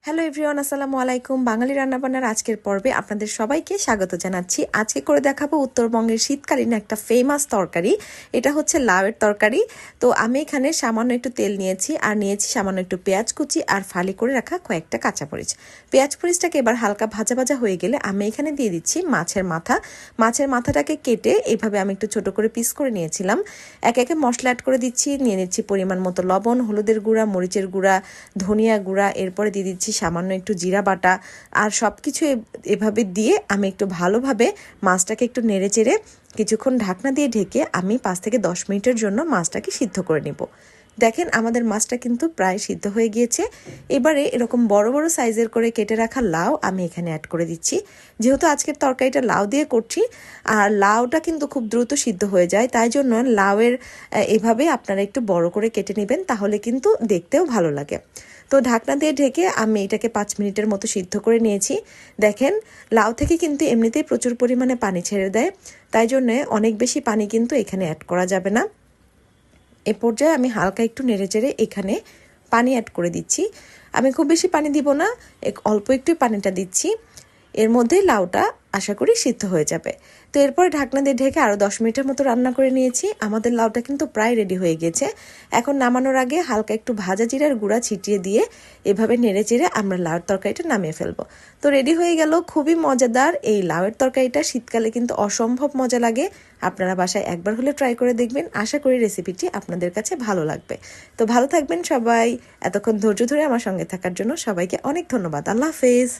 Hello everyone, আসসালামু আলাইকুম। বাঙালি রান্নাবান্নার আজকের পর্বে আপনাদের সবাইকে স্বাগত জানাচ্ছি। আজকে করে দেখাবো উত্তরবঙ্গের শীতকালীন একটা ফেমাস তরকারি। এটা হচ্ছে লাউয়ের তরকারি। তো আমি এখানে সামান্য একটু তেল নিয়েছি, আর নিয়েছি সামান্য একটু পেঁয়াজ কুচি আর ফালি করে রাখা কয়েকটা কাঁচামরিচ। পেঁয়াজ মরিচটাকে এবার হালকা ভাজা ভাজা হয়ে গেলে আমি এখানে দিয়ে দিচ্ছি মাছের মাথা। মাছের মাথাটাকে কেটে এইভাবে আমি একটু ছোট করে পিস করে নিয়েছিলাম। একে একে মশলা অ্যাড করে দিচ্ছি। নিয়ে নিচ্ছি পরিমাণ মতো লবণ, হলুদের গুঁড়া, মরিচের গুঁড়া, ধনিয়া গুঁড়া, এরপরে দিয়ে দিচ্ছি সামান্য একটু জিরা বাটা। আর সব কিছু এভাবে দিয়ে আমি একটু ভালোভাবে মাছটাকে একটু নেড়ে চেড়ে কিছুক্ষণ ঢাকনা দিয়ে ঢেকে আমি 5 থেকে 10 মিনিটের জন্য মাছটাকে সিদ্ধ করে নেব। দেখেন আমাদের মাছটা কিন্তু প্রায় সিদ্ধ হয়ে গিয়েছে। এবারে এরকম বড় বড় সাইজের করে কেটে রাখা লাউ আমি এখানে অ্যাড করে দিচ্ছি। যেহেতু আজকের তরকারিটা লাউ দিয়ে করছি, আর লাউটা কিন্তু খুব দ্রুত সিদ্ধ হয়ে যায়, তাই জন্য লাউয়ের এভাবে আপনারা একটু বড় করে কেটে নেবেন, তাহলে কিন্তু দেখতেও ভালো লাগে। তো ঢাকনা দিয়ে ঢেকে আমি এটাকে 5 মিনিটের মতো সিদ্ধ করে নিয়েছি। দেখেন লাউ থেকে কিন্তু এমনিতেই প্রচুর পরিমাণে পানি ছেড়ে দেয়, তাই জন্যে অনেক বেশি পানি কিন্তু এখানে অ্যাড করা যাবে না। এ পর্যায়ে আমি হালকা একটু নেড়েচেড়ে এখানে পানি অ্যাড করে দিচ্ছি। আমি খুব বেশি পানি দিব না, অল্প একটু পানিটা দিচ্ছি। এর মধ্যেই লাউটা আশা করি সিদ্ধ হয়ে যাবে। তো এরপর ঢাকনা দিয়ে ঢেকে আরও 10 মিনিটের মতো রান্না করে নিয়েছি। আমাদের লাউটা কিন্তু প্রায় রেডি হয়ে গেছে। এখন নামানোর আগে হালকা একটু ভাজা জিরার গুঁড়া ছিটিয়ে দিয়ে এভাবে নেড়ে চেড়ে আমরা লাউয়ের তরকারিটা নামিয়ে ফেলবো। তো রেডি হয়ে গেল খুবই মজাদার এই লাউয়ের তরকারিটা। শীতকালে কিন্তু অসম্ভব মজা লাগে। আপনারা বাসায় একবার হলে ট্রাই করে দেখবেন। আশা করি রেসিপিটি আপনাদের কাছে ভালো লাগবে। তো ভালো থাকবেন সবাই। এতক্ষণ ধৈর্য ধরে আমার সঙ্গে থাকার জন্য সবাইকে অনেক ধন্যবাদ। আল্লাহ হাফেজ।